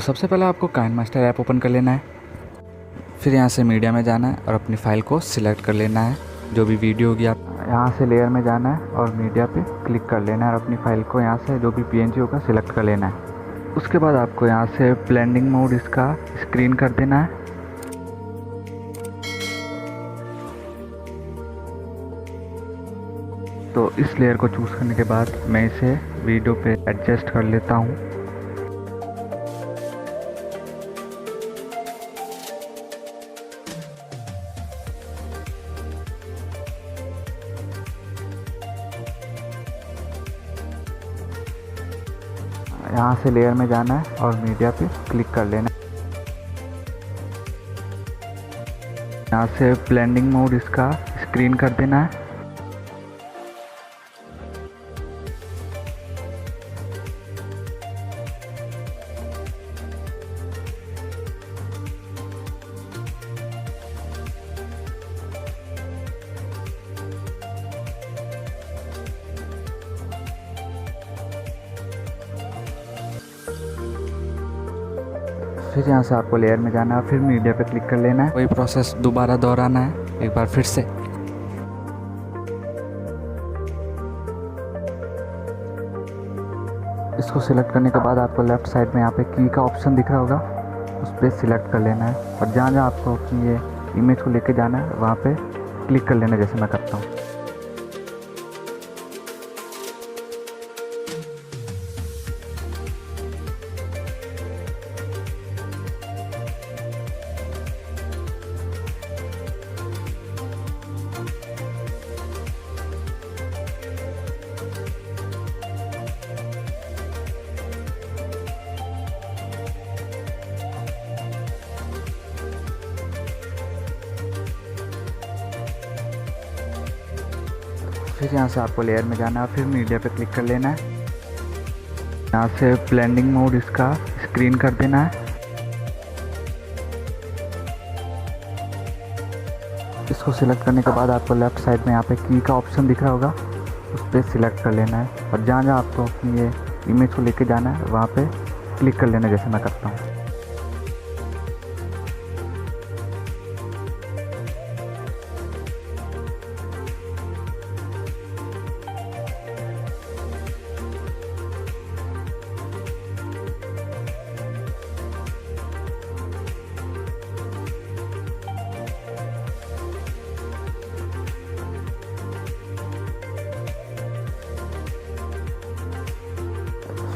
सबसे पहले आपको काइन मास्टर ऐप ओपन कर लेना है। फिर यहाँ से मीडिया में जाना है और अपनी फ़ाइल को सिलेक्ट कर लेना है। जो भी वीडियो होगी आप यहाँ से लेयर में जाना है और मीडिया पे क्लिक कर लेना है और अपनी फ़ाइल को यहाँ से जो भी पीएनजी होगा सिलेक्ट कर लेना है। उसके बाद आपको यहाँ से ब्लेंडिंग मोड इसका स्क्रीन कर देना है। तो इस लेयर को चूज़ करने के बाद मैं इसे वीडियो पे एडजस्ट कर लेता हूँ। यहाँ से लेयर में जाना है और मीडिया पे क्लिक कर लेना है। यहाँ से ब्लेंडिंग मोड इसका स्क्रीन कर देना है। फिर यहाँ से आपको लेयर में जाना है, फिर मीडिया पे क्लिक कर लेना है। वही प्रोसेस दोबारा दोहराना है एक बार फिर से। इसको सिलेक्ट करने के बाद आपको लेफ़्ट साइड में यहाँ पे की का ऑप्शन दिख रहा होगा, उस पर सिलेक्ट कर लेना है और जहाँ जहाँ आपको अपनी ये इमेज को लेके जाना है वहाँ पे क्लिक कर लेना, जैसे मैं करता हूँ। फिर यहाँ से आपको लेयर में जाना है, फिर मीडिया पे क्लिक कर लेना है। यहाँ से ब्लेंडिंग मोड इसका स्क्रीन कर देना है। इसको सिलेक्ट करने के बाद आपको लेफ़्ट साइड में यहाँ पे की का ऑप्शन दिख रहा होगा, उस पर सिलेक्ट कर लेना है और जहाँ जहाँ आपको अपनी ये इमेज को लेके जाना है वहाँ पे क्लिक कर लेना, जैसे मैं करता हूँ।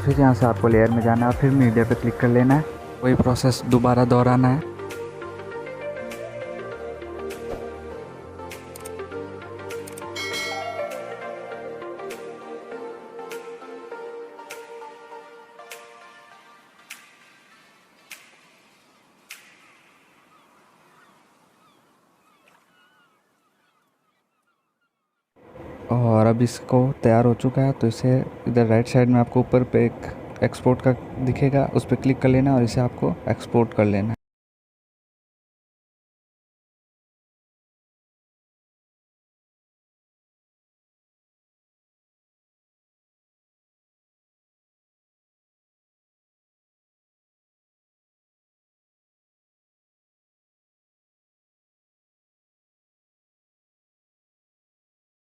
फिर यहाँ से आपको लेयर में जाना है, फिर मीडिया पे क्लिक कर लेना है। वही प्रोसेस दोबारा दोहराना है। और अब इसको तैयार हो चुका है, तो इसे इधर राइट साइड में आपको ऊपर पे एक एक्सपोर्ट का दिखेगा, उस पर क्लिक कर लेना और इसे आपको एक्सपोर्ट कर लेना है।